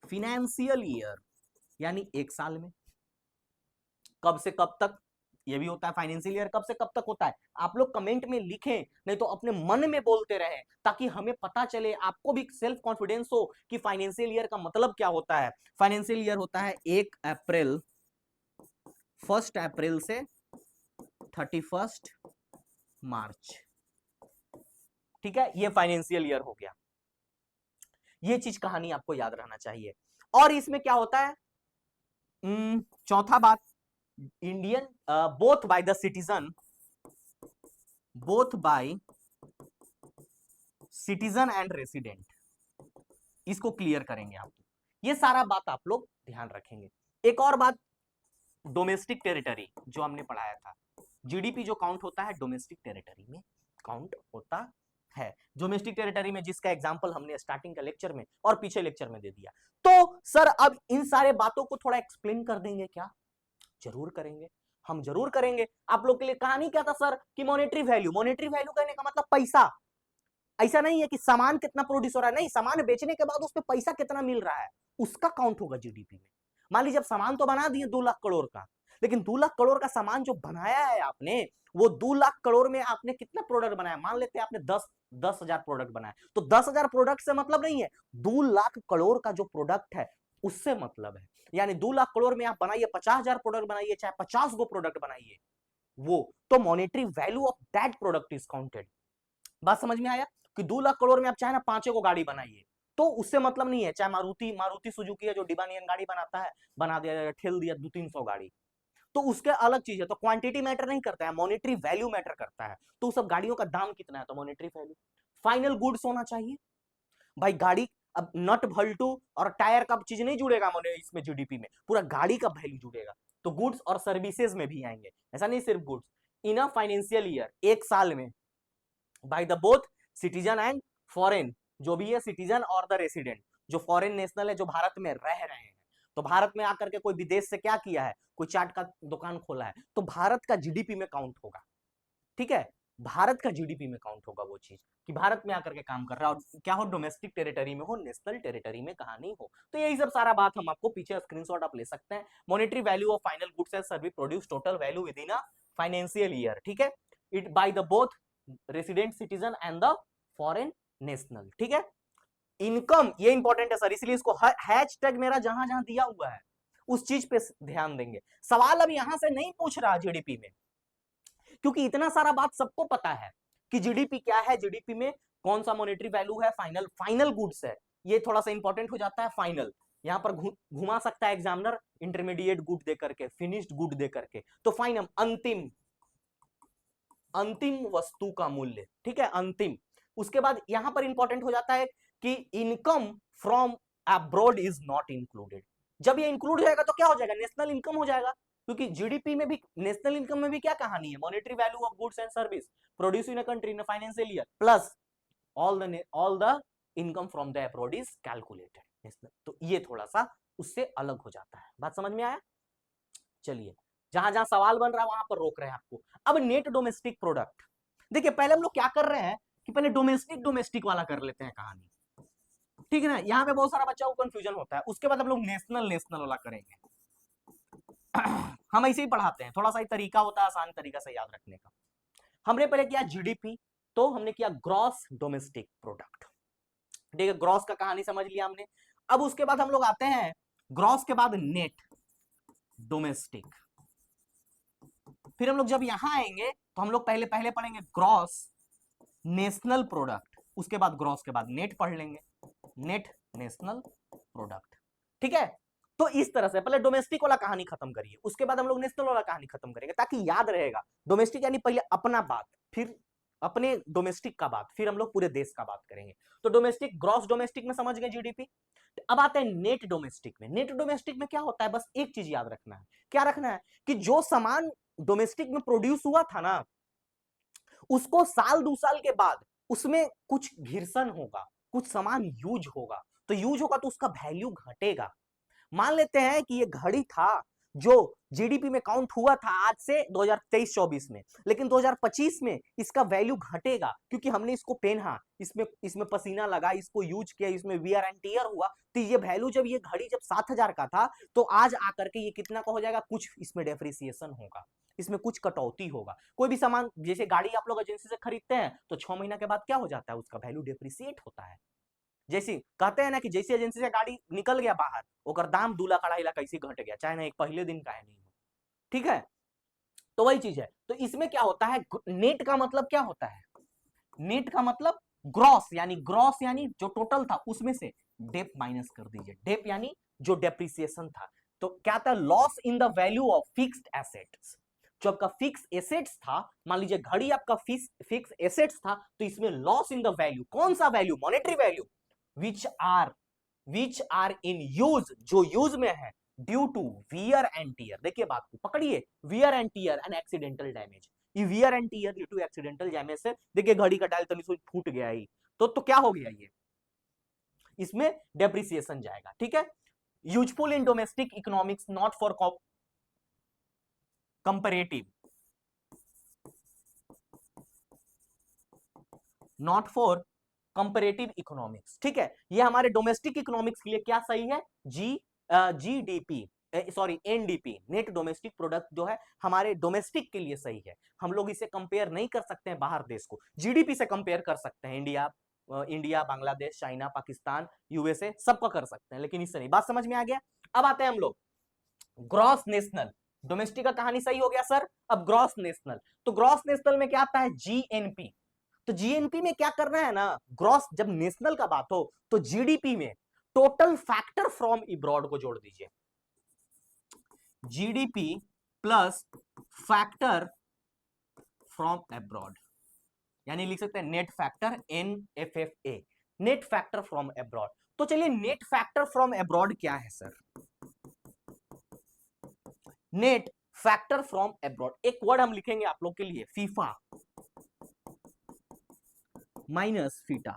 फिनेंशियल ईयर, यानी एक साल में। कब से कब तक ये भी होता है, फाइनेंशियल ईयर कब से कब तक होता है, आप लोग कमेंट में लिखें, नहीं तो अपने मन में बोलते रहे, ताकि हमें पता चले, आपको भी सेल्फ कॉन्फिडेंस हो कि फाइनेंशियल ईयर का मतलब क्या होता है। फाइनेंशियल ईयर होता है 1 अप्रैल, 1 अप्रैल से 31 मार्च, ठीक है, ये फाइनेंशियल ईयर हो गया। ये चीज कहानी आपको याद रहना चाहिए। और इसमें क्या होता है, चौथा बात, Indian both by the citizen, both by citizen and resident, इसको क्लियर करेंगे आप। ये सारा बात आप लोग ध्यान रखेंगे। एक और बात, डोमेस्टिक टेरिटरी जो हमने पढ़ाया था, जीडीपी जो काउंट होता है डोमेस्टिक टेरिटरी में काउंट होता है। डोमेस्टिक टेरिटरी में जिसका एग्जांपल हमने स्टार्टिंग का लेक्चर में और पीछे लेक्चर में दे दिया। तो सर अब इन सारे बातों को थोड़ा एक्सप्लेन कर देंगे क्या, जरूर करेंगे, हम जरूर करेंगे। आप लोग के लिए कहानी क्या था सर, कि मॉनेटरी वैल्यू, मॉनेटरी वैल्यू कहने का मतलब पैसा। ऐसा नहीं है कि सामान कितना प्रोड्यूस हो रहा है, नहीं, सामान बेचने के बाद उस पर पैसा कितना मिल रहा है, उसका काउंट होगा जीडीपी में। मान लीजिए, जब सामान तो बना दिए 2 लाख करोड़ का, लेकिन 2 लाख करोड़ का सामान जो बनाया है आपने, वो 2 लाख करोड़ में आपने कितना प्रोडक्ट बनाया, मान लेते हैं आपने 10,000 प्रोडक्ट बनाया, तो 10,000 प्रोडक्ट से मतलब नहीं है, 2 लाख करोड़ का जो प्रोडक्ट है उससे मतलब है। यानी 2 लाख करोड़ में आप बनाइए 50,000 प्रोडक्ट बनाइए, चाहे 50 गो प्रोडक्ट बनाइए, वो तो monetary value of that product is counted. बात समझ में आया, कि 2 लाख करोड़ में आप चाहे ना 5 को गाड़ी बनाइए, तो उससे मतलब नहीं है, चाहे मारुति मारुति सुजुकी है जो डिबानियन गाड़ी बनाता है, बना दिया, ठेल दिया 200-300 गाड़ी, तो उसके अलग चीज है। तो क्वांटिटी मैटर नहीं करता है, मॉनेटरी वैल्यू मैटर करता है। तो सब गाड़ियों का दाम कितना है, तो मॉनेटरी वैल्यू। फाइनल गुड्स होना चाहिए भाई, गाड़ी, अब नट भल्टू और टायर का चीज नहीं जुड़ेगा इसमें, जीडीपी में पूरा गाड़ी का वैल्यू जुड़ेगा। तो गुड्स और सर्विसेज में भी आएंगे, ऐसा नहीं सिर्फ goods. In a financial year, एक साल में, by the both citizen and foreign, जो भी है सिटीजन और द रेसिडेंट, जो फॉरेन नेशनल है, जो भारत में रह रहे हैं, तो भारत में आकर के कोई विदेश से क्या किया है, कोई चाट का दुकान खोला है, तो भारत का जीडीपी में काउंट होगा, ठीक है। भारत का जीडीपी में काउंट होगा वो चीज, कि भारत में आकर के काम कर रहा है, और क्या हो, डोमेस्टिक टेरिटरी में हो, नेशनल टेरिटरी में कहानी हो। तो यही सब सारा बात हम आपको पीछे स्क्रीनशॉट आप ले सकते हैं। Monetary value of final goods and service produce total value with in a financial year, ठीक है, it by the both resident citizen and the foreign national, ठीक है। इनकम, ये इंपॉर्टेंट है सर, इसलिए इसको हैशटैग मेरा जहां जहां दिया हुआ है उस चीज पे ध्यान देंगे। सवाल अब यहां से नहीं पूछ रहा जीडीपी में, क्योंकि इतना सारा बात सबको पता है कि जीडीपी क्या है, जीडीपी में कौन सा मॉनेटरी वैल्यू है, फाइनल फाइनल गुड्स है, ये थोड़ा सा इंपॉर्टेंट हो जाता है। फाइनल यहां पर घुमा सकता है एग्जामिनर, इंटरमीडिएट गुड दे करके, फिनिश्ड गुड दे करके, तो फाइनल अंतिम, अंतिम वस्तु का मूल्य, ठीक है, अंतिम। उसके बाद यहां पर इंपॉर्टेंट हो जाता है कि income from abroad is not included. जब ये इंक्लूड हो जाएगा तो क्या हो जाएगा, नेशनल इनकम हो जाएगा, क्योंकि जीडीपी में भी, नेशनल इनकम में भी क्या कहानी है, monetary value of goods and service produce in a country in a financial year plus all the income from the abroad is calculated national. तो ये थोड़ा सा उससे अलग हो जाता है। बात समझ में आया, चलिए, जहां जहां सवाल बन रहा है वहां पर रोक रहे हैं आपको। अब नेट डोमेस्टिक प्रोडक्ट, देखिए पहले हम लोग क्या कर रहे हैं कि पहले डोमेस्टिक डोमेस्टिक वाला कर लेते हैं कहानी, ठीक है ना, यहाँ पे बहुत सारा बच्चा को कंफ्यूजन होता है, उसके बाद हम लोग नेशनल नेशनल वाला करेंगे। हम ऐसे ही पढ़ाते हैं, थोड़ा सा ही तरीका होता है आसान तरीका से याद रखने का। हमने पहले किया जीडीपी, तो हमने किया ग्रॉस डोमेस्टिक प्रोडक्ट, ठीक है, ग्रॉस का कहानी समझ लिया हमने। अब उसके बाद हम लोग आते हैं ग्रॉस के बाद नेट डोमेस्टिक, फिर हम लोग जब यहां आएंगे तो हम लोग पहले पहले पढ़ेंगे ग्रॉस नेशनल प्रोडक्ट, उसके बाद ग्रॉस के बाद नेट पढ़ लेंगे, नेट नेशनल प्रोडक्ट, ठीक है। तो इस तरह से पहले डोमेस्टिक वाला कहानी खत्म करिए, उसके बाद हम लोग नेशनल वाला कहानी खत्म करेंगे, ताकि याद रहेगा। डोमेस्टिक यानी पहले अपना बात, फिर अपने डोमेस्टिक का बात, फिर हम लोग पूरे देश का बात करेंगे। तो डोमेस्टिक, ग्रॉस डोमेस्टिक में समझ गए जीडीपी। अब आते हैं नेट डोमेस्टिक में। नेट डोमेस्टिक में क्या होता है, बस एक चीज याद रखना है। क्या रखना है कि जो सामान डोमेस्टिक में प्रोड्यूस हुआ था ना, उसको साल 2 साल के बाद उसमें कुछ घिरसन होगा, कुछ सामान यूज होगा, तो यूज होगा तो उसका वैल्यू घटेगा। मान लेते हैं कि ये घड़ी था जो जीडीपी में काउंट हुआ था आज से 2023-24 में, लेकिन 2025 में इसका वैल्यू घटेगा क्योंकि हमने इसको पहना, इसमें इसमें पसीना लगा, इसको यूज किया, इसमें वियर एंड टियर हुआ, तो ये वैल्यू जब ये घड़ी जब 7,000 का था तो आज आकर के ये कितना का हो जाएगा, कुछ इसमें डेप्रिसिएशन होगा, इसमें कुछ कटौती होगा। कोई भी सामान जैसे गाड़ी आप लोग एजेंसी से खरीदते हैं तो 6 महीना के बाद क्या हो जाता है, उसका वैल्यू डेप्रिसिएट होता है। जैसे कहते हैं ना कि जैसी एजेंसी से गाड़ी निकल गया बाहर, ओकर दाम 2 लाख 2.5 लाख कैसे घट गया, चाहे ना एक पहले दिन का है नहीं हो, ठीक है। तो वही चीज है। तो इसमें क्या होता है, नेट का मतलब क्या होता है, नेट का मतलब ग्रॉस यानी जो टोटल था उसमें से डेप माइनस कर दीजिए। डेप यानी जो डेप्रिसिएशन था। तो क्या था, loss in the value of fixed assets. जो आपका फिक्स एसेट्स था, मान लीजिए घड़ी आपका फिक्स एसेट्स था, तो इसमें लॉस इन द वैल्यू, कौन सा value, monetary value, which are in use, जो यूज में है, due to wear and tear. देखिए बात को पकड़िए, wear and tear and accidental damage. ये wear and tear due to accidental damage से, देखिए घड़ी का डायल तनी फूट गया ही, तो क्या हो गया, ये इसमें डेप्रिसिएशन जाएगा, ठीक है। Useful in domestic economics, not for comparative, not for comparative economics, ठीक है। ये हमारे डोमेस्टिक इकोनॉमिक्स के लिए क्या सही है, GDP, sorry NDP, net domestic product जो है हमारे डोमेस्टिक के लिए सही है। हम लोग इसे कंपेयर नहीं कर सकते हैं बाहर देश को, जीडीपी से कंपेयर कर सकते हैं, India, Bangladesh, China, Pakistan, USA, सबका कर सकते हैं, लेकिन इससे नहीं। बात समझ में आ गया। अब आते हैं हम लोग ग्रॉस नेशनल। डोमेस्टिक का कहानी सही हो गया सर। अब ग्रॉस नेशनल, तो ग्रॉस नेशनल में क्या आता है, जीएनपी। तो जीएनपी में क्या करना है ना, ग्रॉस जब नेशनल का बात हो तो जीडीपी में टोटल फैक्टर फ्रॉम इब्रॉड को जोड़ दीजिए, GDP plus factor from abroad, यानी लिख सकते हैं net factor, NFFA, net factor from abroad. तो चलिए, नेट फैक्टर फ्रॉम अब्रॉड क्या है sir, net factor from abroad, एक वर्ड हम लिखेंगे आप लोग के लिए, FIFA minus FITA.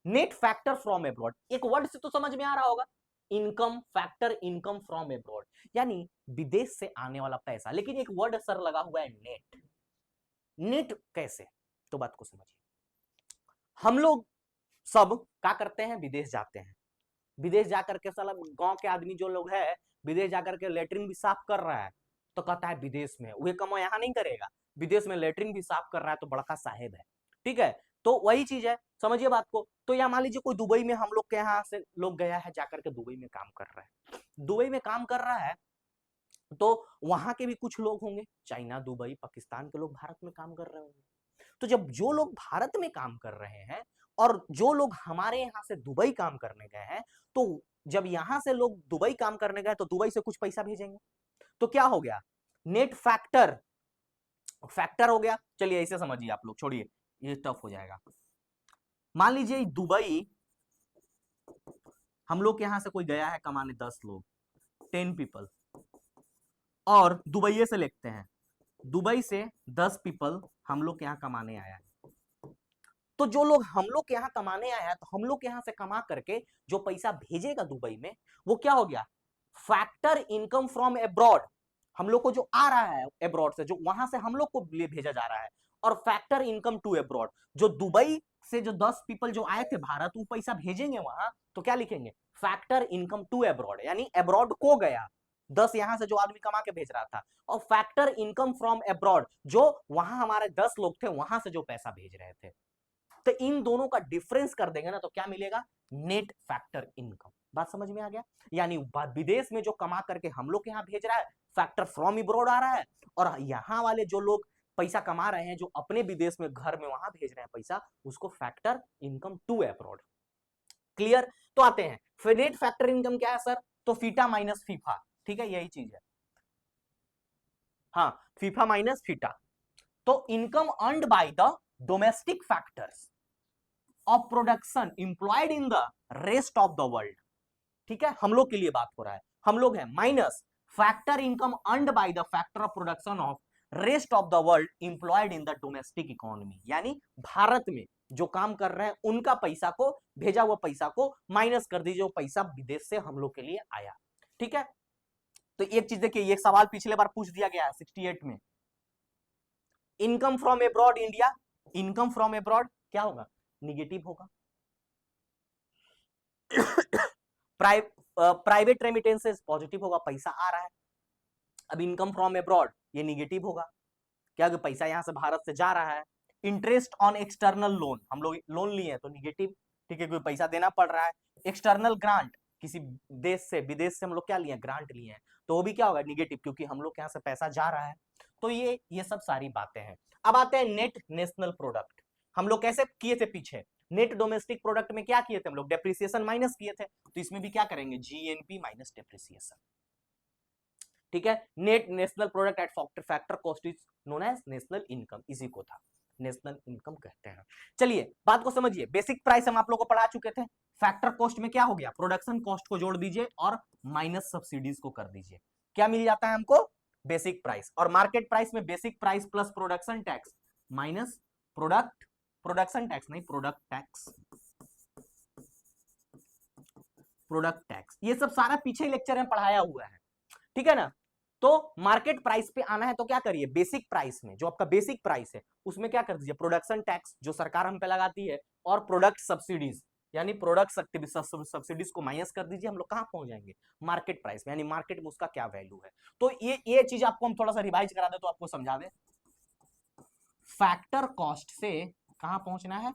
Net factor from abroad, एक वर्ड से तो समझ में आ रहा होगा, income factor, income from abroad, यानी विदेश से आने वाला पैसा, लेकिन एक वर्ड सर लगा हुआ है नेट। नेट कैसे, तो बात को समझिए। हम लोग सब क्या करते हैं, विदेश जाते हैं, विदेश जाकर के साला गांव के आदमी जो लोग है, विदेश जाकर के लेटरिन भी साफ कर रहा है, तो कहता है विदेश में, वही कमाई यहां नहीं करेगा, विदेश में लेटरिन भी साफ कर रहा है तो बड़का साहेब है, ठीक है। तो वही चीज है, समझिए बात को। तो यहाँ मान लीजिए कोई दुबई में हम लोग के यहाँ से लोग गया है, जाकर के दुबई में काम कर रहा है, दुबई में काम कर रहा है, तो वहां के भी कुछ लोग होंगे, चाइना, दुबई, पाकिस्तान के लोग भारत में काम कर रहे होंगे। तो जब जो लोग भारत में काम कर रहे हैं और जो लोग हमारे यहाँ से दुबई काम करने गए हैं, तो जब यहां से लोग दुबई काम करने गए तो दुबई से कुछ पैसा भेजेंगे, तो क्या हो गया, नेट फैक्टर, फैक्टर हो गया। चलिए ऐसे समझिए आप लोग, छोड़िए ये टफ हो जाएगा। मान लीजिए दुबई, हम लोग के यहां से कोई गया है कमाने 10 लोग, 10 पीपल, और दुबई से लिखते हैं, दुबई से 10 पीपल हम लोग के यहाँ कमाने आया है। तो जो लोग हम लोग के यहाँ कमाने आया है, तो हम लोग के यहाँ से कमा करके जो पैसा भेजेगा दुबई में, वो क्या हो गया, फैक्टर इनकम फ्रॉम अब्रॉड, हम लोग को जो आ रहा है अब्रॉड से, जो वहां से हम लोग को लिए भेजा जा रहा है, और फैक्टर इनकम टू अब्रॉड, जो दुबई से जो 10 पीपल जो आए थे भारत, वो पैसा भेजेंगे वहां, तो क्या लिखेंगे, फैक्टर इनकम टू अब्रॉड, यानी अब्रॉड को गया 10 यहां से जो आदमी कमा के भेज रहा था, और फैक्टर इनकम फ्रॉम अब्रॉड, जो वहां हमारे 10 लोग थे वहां से जो पैसा भेज रहे थे। तो इन दोनों का डिफरेंस कर देंगे ना, तो क्या मिलेगा, नेट फैक्टर इनकम। बात समझ में आ गया, यानी विदेश में जो कमा करके हम लोग यहाँ भेज रहा है, फैक्टर फ्रॉम इब्रोड आ रहा है, और यहाँ वाले जो लोग पैसा कमा रहे हैं, जो अपने विदेश में घर में वहां भेज रहे हैं पैसा, उसको factor income to abroad. Clear. तो आते हैं फिर नेट फैक्टर इनकम क्या है सर, तो फीटा माइनस फीफा, ठीक है, यही चीज है। हाँ, फीफा माइनस फीटा। तो income earned by the domestic factors of production employed in the rest of the world, ठीक है, हम लोग के लिए बात हो रहा है, हम लोग है, minus factor income earned by the factor of production of rest of the world employed in the domestic economy, यानी भारत में जो काम कर रहे हैं उनका पैसा को, भेजा हुआ पैसा को माइनस कर दीजिए, वो पैसा विदेश से हम लोग के लिए आया, ठीक है। तो एक चीज देखिए, ये सवाल पिछले बार पूछ दिया गया है 68 में, income from abroad India, income from abroad क्या होगा, निगेटिव होगा। प्राइवेट रेमिटेंसेस पॉजिटिव होगा, पैसा आ रहा है। अब इनकम फ्रॉम एब्रॉड ये निगेटिव होगा, क्या पैसा यहां से भारत से जा रहा है। इंटरेस्ट ऑन एक्सटर्नल लोन, हम लोग लोन लिए हैं तो निगेटिव, ठीक है, कोई पैसा देना पड़ रहा है। एक्सटर्नल ग्रांट, किसी देश से, विदेश से हम लोग क्या लिए, ग्रांट लिए हैं, तो वो भी क्या होगा, निगेटिव, क्योंकि हम लोग के यहाँ से पैसा जा रहा है। तो ये सब सारी बातें हैं। अब आते हैं नेट नेशनल प्रोडक्ट, हम लोग कैसे किए थे पीछे, नेट डोमेस्टिक प्रोडक्ट में क्या किए थे हम लोग, डेप्रिसिएशन माइनस किए थे, तो इसमें भी क्या करेंगे, जीएनपी माइनस डेप्रिसिएशन, ठीक है। Net national product at factor cost is known as national income, इसी को था नेशनल इनकम कहते हैं। चलिए बात को समझिए, बेसिक प्राइस हम आप लोगों को पढ़ा चुके थे, फैक्टर कॉस्ट में क्या हो गया, प्रोडक्शन कॉस्ट को जोड़ दीजिए और माइनस सब्सिडीज को कर दीजिए, क्या मिल जाता है हमको, बेसिक प्राइस। और मार्केट प्राइस में basic price plus production tax minus production tax नहीं, प्रोडक्ट टैक्स, ये सब सारा पीछे लेक्चर में पढ़ाया हुआ है, ठीक है ना। तो मार्केट प्राइस पे आना है तो क्या करिए, बेसिक प्राइस में जो आपका बेसिक प्राइस है उसमें क्या कर दीजिए, प्रोडक्शन टैक्स जो सरकार हम पे लगाती है और प्रोडक्ट सब्सिडीज, यानी प्रोडक्ट सब्सिडीज को माइनस कर दीजिए, हम लोग कहां पहुंच जाएंगे, मार्केट प्राइस में, यानी मार्केट में उसका क्या वैल्यू है। तो ये चीज आपको हम थोड़ा सा रिवाइज करा दे तो आपको समझा दे, फैक्टर कॉस्ट से कहां पहुंचना है,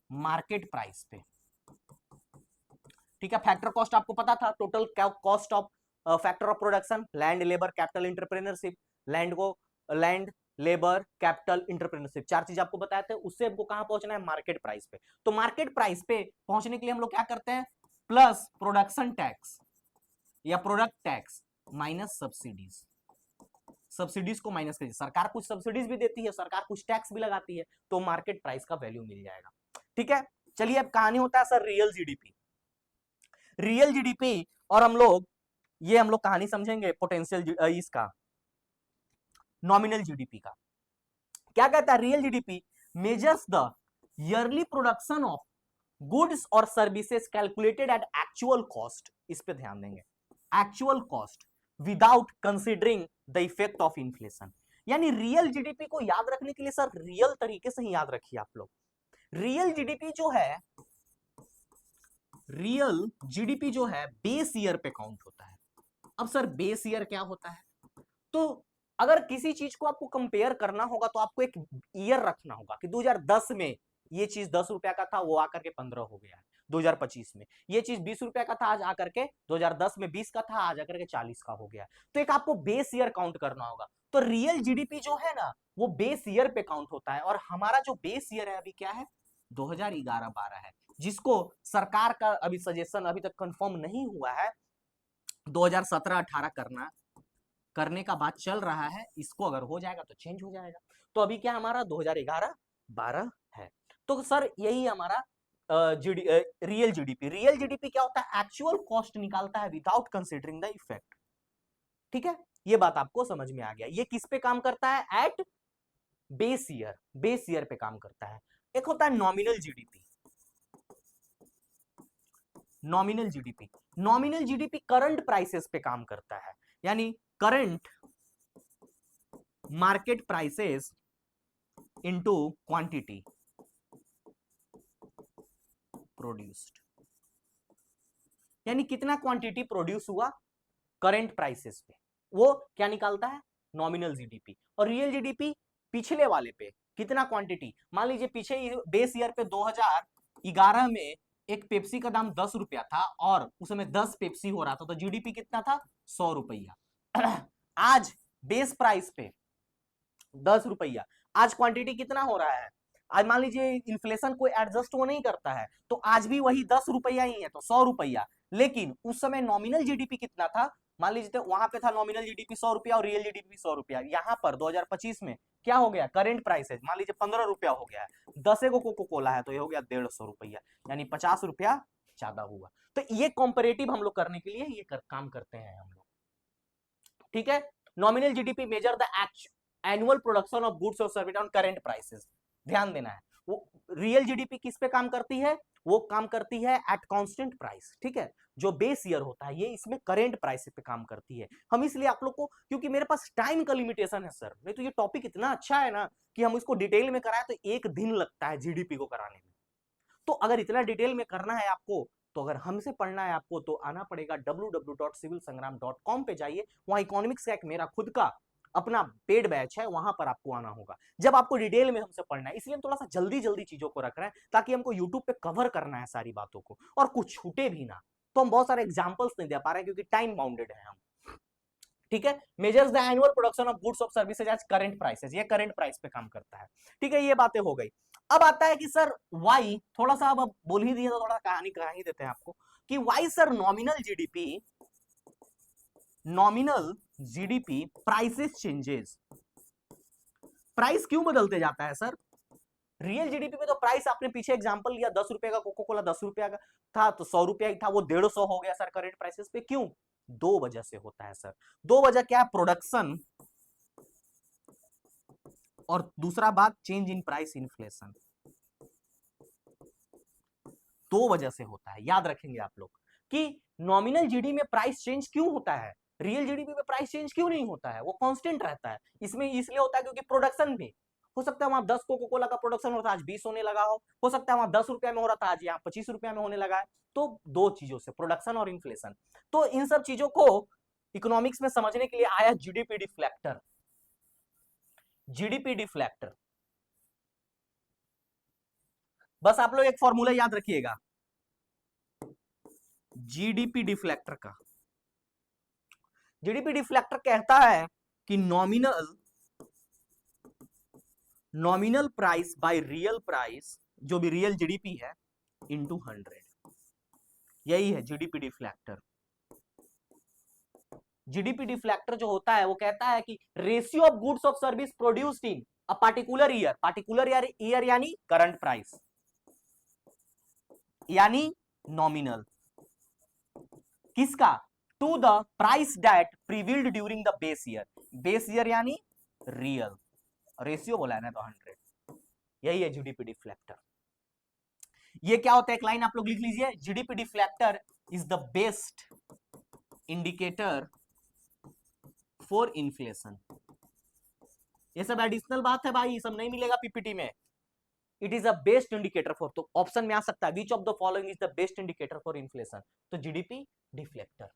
मार्केट प्राइस पे, ठीक है। फैक्टर कॉस्ट आपको पता था, total cost of factor of production, land labour capital entrepreneurship, land labour capital entrepreneurship, चार चीज आपको बताए थे, उससे हमको कहां पहुंचना है, मार्केट प्राइस पे। तो मार्केट प्राइस पे पहुंचने के लिए हम लोग क्या करते हैं, प्लस प्रोडक्शन टैक्स या product tax minus subsidies, subsidies को माइनस करिए, सरकार कुछ सब्सिडीज भी देती है, सरकार कुछ टैक्स भी लगाती है, तो मार्केट प्राइस का वैल्यू मिल जाएगा, ठीक है। चलिए अब कहानी होता है sir real GDP, real GDP, और हम लोग कहानी समझेंगे पोटेंशियल इसका, नॉमिनल जीडीपी का। क्या कहता है, real GDP measures the yearly production of goods और services calculated at actual cost, इस पे ध्यान देंगे, actual cost without considering the effect of inflation. यानी रियल जीडीपी को याद रखने के लिए सर रियल तरीके से ही याद रखिए आप लोग। रियल जीडीपी जो है, रियल जीडीपी जो है बेस ईयर पे काउंट होता है। अब सर बेस ईयर क्या होता है, तो अगर किसी चीज को आपको कंपेयर करना होगा तो आपको एक ईयर रखना होगा कि 2010 में ये चीज 10 रुपया का था, वो आकर के 15 हो गया है, 2025 में ये चीज 20 रुपया का था, आज आकर के 2010 में 20 का था, आज आकर के 40 का हो गया। तो एक आपको बेस ईयर काउंट करना होगा। तो रियल जीडीपी जो है ना वो बेस ईयर पे काउंट होता है, और हमारा जो बेस ईयर है अभी क्या है, 2011-12 है, जिसको सरकार का अभी सजेशन अभी तक कंफर्म नहीं हुआ है, 2017-18 करने का बात चल रहा है, इसको अगर हो जाएगा तो चेंज हो जाएगा। तो अभी क्या हमारा 2011-12 है। तो सर यही हमारा रियल जीडीपी, रियल जीडीपी क्या होता है, एक्चुअल कॉस्ट निकालता है विदाउट कंसिडरिंग द इफेक्ट, ठीक है। ये बात आपको समझ में आ गया। ये किस पे काम करता है, एट बेस ईयर पे काम करता है। एक होता है nominal GDP, nominal GDP current prices पे काम करता है, यानी current market prices into quantity produced, यानी कितना क्वांटिटी प्रोड्यूस हुआ करंट प्राइसेस पे, वो क्या निकालता है, नॉमिनल जीडीपी। और रियल जीडीपी पिछले वाले पे कितना क्वांटिटी, मान लीजिए पीछे बेस ईयर पे 2011 में एक पेप्सी का दाम 10 रुपया था और उस समय 10 पेप्सी हो रहा था, तो जीडीपी कितना था, 100 रुपया। आज बेस प्राइस पे 10 रुपया, आज क्वांटिटी कितना हो रहा है, आज मान लीजिए इन्फ्लेशन कोई एडजस्ट वो नहीं करता है, तो आज भी वही 10 रुपया ही है, तो 100 रुपया। लेकिन उस समय नॉमिनल जीडीपी कितना था, मान लीजिए वहां पे था नॉमिनल जीडीपी 100 रुपया और रियल जीडीपी 100 रुपया, यहाँ पर 2025 में क्या हो गया, करंट प्राइसेज मान लीजिए 15 रुपया हो गया है, 10 को कोको कोला है तो ये हो गया 150 रुपया, यानी 50 रुपया ज्यादा हुआ। तो ये कॉम्परेटिव हम लोग करने के लिए ये काम करते हैं हम लोग, ठीक है। Nominal GDP measure the annual production of goods और सर्विस ऑन करंट प्राइसेस, ध्यान देना है। वो रियल जीडीपी किस पे काम करती है, वो काम करती है एट कांस्टेंट प्राइस, ठीक है। जो बेस ईयर होता है ये इसमें करंट प्राइस पे काम करती है। हम इसलिए आप लोग को, क्योंकि मेरे पास टाइम का लिमिटेशन है सर, नहीं तो ये टॉपिक इतना अच्छा है ना कि हम इसको डिटेल में कराए तो 1 दिन लगता है जीडीपी को कराने में। तो अगर इतना डिटेल में करना है आपको, तो अगर हमसे पढ़ना है आपको तो आना पड़ेगा www.civilsangram.com पे जाइए, वहां इकोनॉमिक्स का एक मेरा खुद का अपना पेड बैच है, वहां पर आपको आना होगा जब आपको डिटेल में हमसे पढ़ना है। इसलिए हम थोड़ा सा जल्दी जल्दी चीजों को रख रहे हैं ताकि हमको यूट्यूब पे कवर करना है सारी बातों को और कुछ छूटे भी ना। तो हम बहुत सारे एग्जाम्पल्स नहीं दे पा रहे हैं क्योंकि टाइम बाउंडेड है हम, ठीक है। Measures the annual production of goods of services as current prices, ये करंट प्राइस पे काम करता है, ठीक है। ये बातें हो गई। अब आता है कि सर वाई, थोड़ा सा अब बोल ही दिया तो थोड़ा कहानी कहा ही देते हैं आपको कि why sir nominal GDP prices changes, price क्यों बदलते जाता है सर। रियल जीडीपी में तो प्राइस, आपने पीछे एग्जांपल लिया 10 रुपए का कोको कोला 10 रुपया का था तो 100 रुपया ही था, वो 150 हो गया सर करंट प्राइसेस पे, क्यों, 2 वजह से होता है सर। 2 वजह क्या है, प्रोडक्शन और दूसरा बात चेंज इन प्राइस इन्फ्लेशन, 2 वजह से होता है। याद रखेंगे आप लोग कि नॉमिनल जीडी में प्राइस चेंज क्यों होता है, रियल जीडीपी में प्राइस चेंज क्यों नहीं होता है, वो कांस्टेंट रहता है। इसमें इसलिए होता है क्योंकि प्रोडक्शन भी हो सकता है वहां 10 कोको कोला का प्रोडक्शन होता है आज 20 होने लगा हो सकता है वहां 10 रुपया में हो रहा था आज यहाँ 25 रुपया में होने लगा है। तो 2 चीजों से, प्रोडक्शन और इन्फ्लेशन। तो इन सब चीजों को इकोनॉमिक्स में समझने के लिए आया जीडीपी डिफ्लेक्टर। जीडीपी डिफ्लेक्टर, बस आप लोग एक फॉर्मूला याद रखिएगा जीडीपी डिफ्लेक्टर का। जीडीपी डिफ्लेक्टर कहता है कि nominal price by real price, जो भी रियल जीडीपी है, इंटू 100, यही है जीडीपी डिफ्लेक्टर। जीडीपी डिफ्लेक्टर जो होता है वो कहता है कि ratio of goods of service produced in a particular year यानी करंट प्राइस यानी नॉमिनल, किसका, to the price that prevailed during the base year यानी रियल, रेशियो बोला है ना तो 100, यही है जीडीपी डिफ्लेक्टर। ये क्या होता है, एक लाइन आप लोग लिख लीजिए, GDP deflector is the best indicator for inflation. ये सब एडिशनल बात है भाई, ये सब नहीं मिलेगा पीपीटी में। It is a best indicator for, तो ऑप्शन में आ सकता है which of the following is the best indicator for inflation, तो GDP deflector.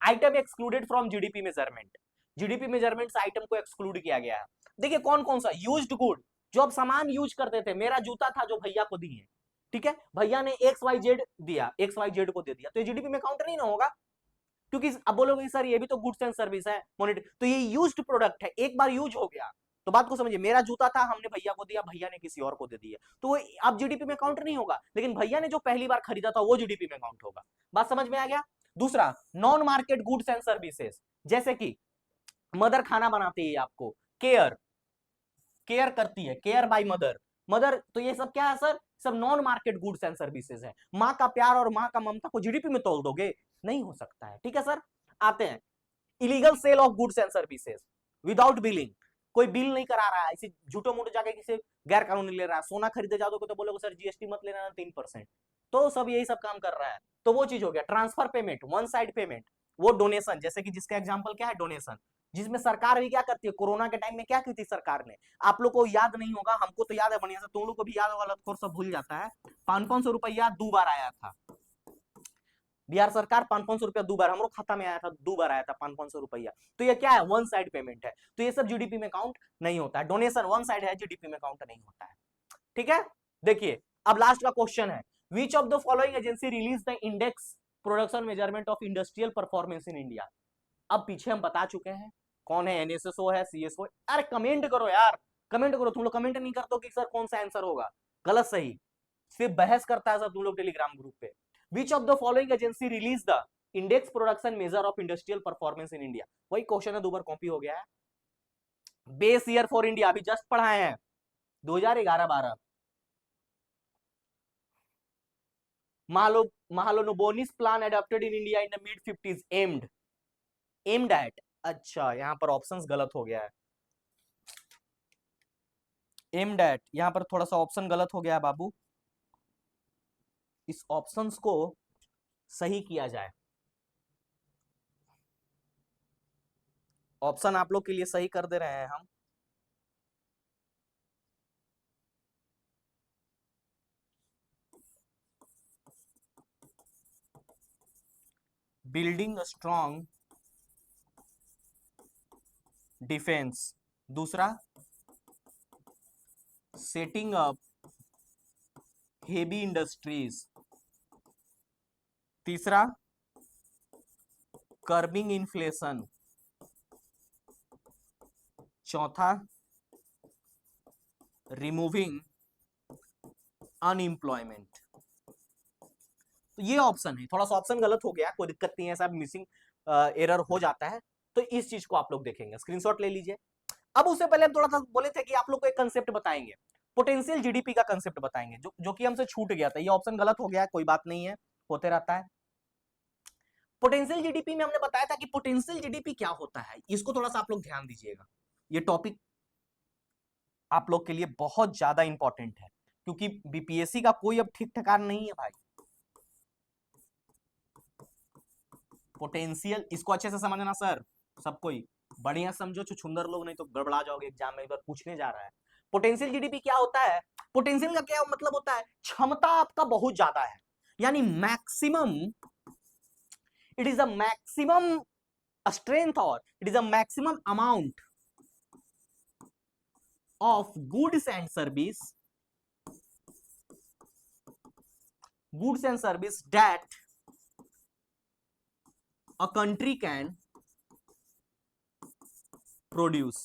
Item excluded from GDP measurement, GDP measurement से आइटम को एक्सक्लूड किया गया है। देखिए कौन कौन सा, यूज्ड गुड, जो अब सामान यूज करते थे, मेरा जूता था जो भैया को दिए, ठीक है, भैया ने एक्स वाई जेड दिया, एक्स वाई जेड को दे दिया, तो ये जीडीपी में काउंट नहीं ना होगा, क्योंकि अब बोलोगे सर ये भी तो गुड्स एंड सर्विस है, तो ये यूज्ड प्रोडक्ट है, एक बार यूज हो गया। तो बात को समझिए, मेरा जूता था, हमने भैया को दिया, भैया ने किसी और को दे दिया, तो वो अब जीडीपी में काउंट नहीं होगा, लेकिन भैया ने जो पहली बार खरीदा था वो जीडीपी में काउंट होगा। बात समझ में आ गया। दूसरा, non market goods and services, जैसे कि मदर खाना बनाती है आपको, केयर केयर करती है, केयर बाय मदर, तो ये सब क्या है सर, सब non market goods and services है। माँ का प्यार और माँ का ममता को जीडीपी में तोल दोगे, नहीं हो सकता है, ठीक है सर। आते हैं illegal sale of goods and services without billing, कोई बिल नहीं करा रहा है, इसे झूठो मूठो जाके किसी गैर कानूनी ले रहा है, सोना खरीदे जाओगे तो बोलोगे सर जीएसटी मत लेना 3%, तो सब यही सब काम कर रहा है, तो वो चीज हो गया। Transfer payment, one side payment, वो डोनेशन, जैसे कि जिसका एग्जांपल क्या है, डोनेशन, जिसमें सरकार भी क्या करती है, कोरोना के टाइम में क्या की थी सरकार ने, आप लोग को याद नहीं होगा, हमको तो याद है बढ़िया से, तुम लोग को भी याद होगा, लतखोर सब भूल जाता है। 500 रुपया 2 बार आया था, बिहार सरकार 500 रुपया 2 बार हम लोग खाता में आया था, 2 बार आया था 500 रुपया, तो ये क्या है, वन साइड पेमेंट है, तो ये सब जीडीपी में काउंट नहीं होता है, डोनेशन वन साइड है, जीडीपी में काउंट नहीं होता है, ठीक है। देखिए अब लास्ट का क्वेश्चन है, which of the following agency release the index production measurement of industrial performance in India. अब पीछे हम बता चुके हैं कौन है, एनएसएसओ है, सीएसओ। अरे कमेंट करो यार, कमेंट करो, तुम लोग कमेंट नहीं करते हो कि सर कौन सा आंसर होगा, गलत सही, सिर्फ बहस करता है सर तुम लोग टेलीग्राम ग्रुप पे। Which of the following agency release the index production measure of industrial performance in India, वही क्वेश्चन है, दो बार कॉपी हो गया है। बेस ईयर फॉर इंडिया अभी जस्ट पढ़ाए हैं 2011-12। Mahalanobis plan adopted in India in the mid 50s aimed at, अच्छा यहां पर ऑप्शंस गलत हो गया है, एम्ड एट, यहां पर थोड़ा सा ऑप्शन गलत हो गया है बाबू, इस ऑप्शंस को सही किया जाए। ऑप्शन आप लोग के लिए सही कर दे रहे हैं हम। बिल्डिंग स्ट्रॉन्ग डिफेंस, दूसरा सेटिंग अप हेवी इंडस्ट्रीज, तीसरा कर्बिंग इन्फ्लेशन, चौथा रिमूविंग अनएम्प्लॉयमेंट। तो ये ऑप्शन है, थोड़ा सा ऑप्शन गलत हो गया, कोई दिक्कत नहीं है, सब मिसिंग एरर हो जाता है, तो इस चीज को आप लोग देखेंगे, स्क्रीनशॉट ले लीजिए। अब उससे पहले हम थोड़ा सा बोले थे कि आप लोग को एक कंसेप्ट बताएंगे, पोटेंशियल जीडीपी का कंसेप्ट बताएंगे, जो कि हमसे छूट गया था, ये ऑप्शन गलत हो गया, कोई बात नहीं है, होते रहता है। पोटेंशियल जीडीपी में हमने बताया था कि पोटेंशियल जीडीपी क्या होता है, इसको थोड़ा सा आप लोग ध्यान दीजिएगा, ये टॉपिक आप लोग के लिए बहुत ज्यादा इंपॉर्टेंट है, क्योंकि बीपीएससी का कोई अब ठीक ठिकाना नहीं है भाई। पोटेंशियल, इसको अच्छे से समझना सर, सब कोई बढ़िया समझो, छुछुंदर लोग नहीं तो गड़बड़ा जाओगे एग्जाम में, एक बार पूछने जा रहा है। पोटेंशियल जीडीपी क्या होता है, पोटेंशियल का क्या मतलब होता है, क्षमता आपका बहुत ज्यादा है, यानी maximum, it is a maximum strength और it is a maximum amount of goods and service, goods and service that a country can produce,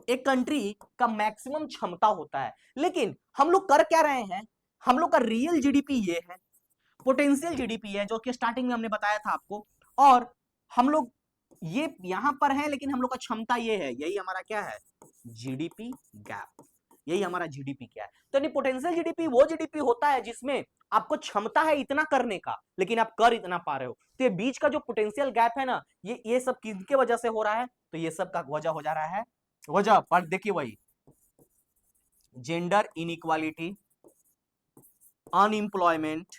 एक कंट्री का मैक्सिमम क्षमता होता है। लेकिन हम लोग कर क्या रहे हैं, हम लोग का रियल जीडीपी ये है, पोटेंशियल जीडीपी है, जो कि स्टार्टिंग में हमने बताया था आपको, और हम लोग ये यहां पर है, लेकिन हम लोग का क्षमता ये है, यही हमारा क्या है, जीडीपी गैप, यही हमारा जीडीपी क्या है। तो पोटेंशियल जीडीपी वो जीडीपी होता है जिसमें आपको क्षमता है इतना करने का, लेकिन आप कर इतना पा रहे हो, तो ये बीच का जो पोटेंशियल गैप है ना, ये सब किसके वजह से हो रहा है, तो ये सब का वजह हो जा रहा है, वजह पर देखिए वही जेंडर इनइक्वालिटी, अनएम्प्लॉयमेंट,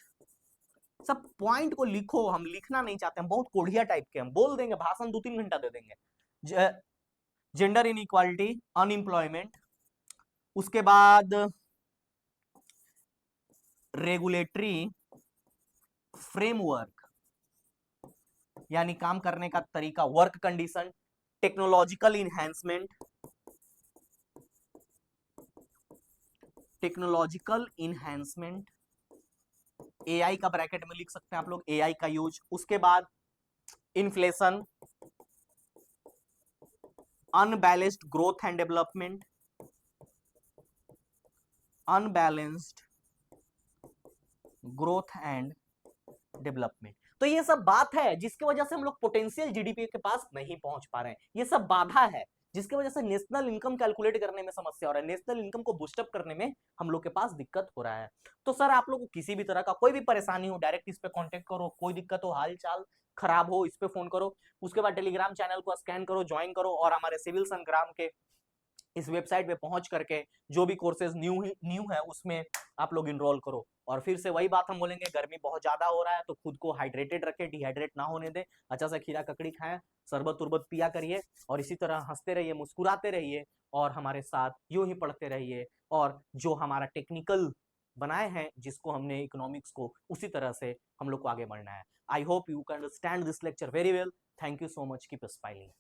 सब पॉइंट को लिखो, हम लिखना नहीं चाहते, हम बहुत कोढ़िया टाइप के, हम बोल देंगे भाषण 2-3 घंटा दे देंगे। जेंडर इनइक्वालिटी, अनएम्प्लॉयमेंट, उसके बाद रेगुलेटरी फ्रेमवर्क, यानी काम करने का तरीका, work condition, technological enhancement, technological enhancement, AI का ब्रैकेट में लिख सकते हैं आप लोग, एआई का यूज, उसके बाद inflation, unbalanced growth and development, unbalanced growth and development. तो ये सब बात है जिसकी वजह से हम लोग पोटेंशियल जीडीपी के पास नहीं पहुंच पा रहे हैं, ये सब बाधा है जिसकी वजह से नेशनल इनकम कैलकुलेट करने में समस्या हो रहा है, नेशनल इनकम को बूस्टअप करने में हम लोग के पास दिक्कत हो रहा है। तो सर आप लोग को किसी भी तरह का कोई भी परेशानी हो, डायरेक्ट इस पे कांटेक्ट करो, कोई दिक्कत हो, हाल चाल खराब हो, इस पे फोन करो, उसके बाद टेलीग्राम चैनल को स्कैन करो, ज्वाइन करो, और हमारे सिविल संग्राम के इस वेबसाइट पे पहुंच करके जो भी कोर्सेज न्यू है उसमें आप लोग इनरोल करो। और फिर से वही बात हम बोलेंगे, गर्मी बहुत ज्यादा हो रहा है तो खुद को हाइड्रेटेड रखें, डिहाइड्रेट ना होने दें, अच्छा सा खीरा ककड़ी खाएं, शरबत उरबत पिया करिए, और इसी तरह हंसते रहिए, मुस्कुराते रहिए, और हमारे साथ यूं ही पढ़ते रहिए, और जो हमारा टेक्निकल बनाए हैं जिसको हमने इकोनॉमिक्स को, उसी तरह से हम लोग को आगे बढ़ना है। I hope you can understand this lecture very well. Thank you so much, keep smiling.